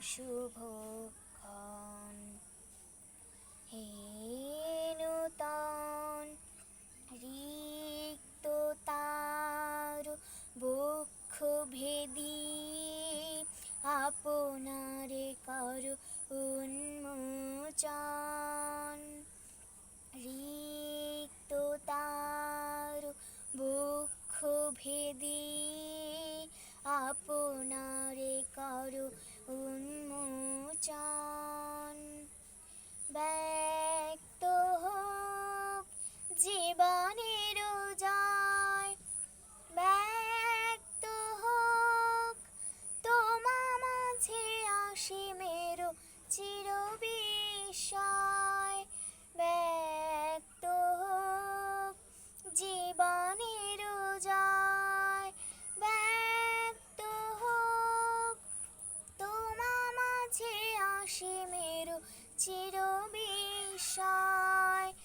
শুভক্ষণ। হে নূতন রিক্ততার বক্ষ ভেদি আপনারে করো উন্মোচন। রিক্ততার বক্ষ ভেদি আপনারে করো উন্মোচন। ব্যক্ত হোক জীবনের জয়, ব্যক্ত হোক তোমা মাঝে অসীমের চির বিস্ময়। ব্যক্ত হোক জীবনের জয়, ব্যক্ত হোক তোমা মাঝে অসীমের চির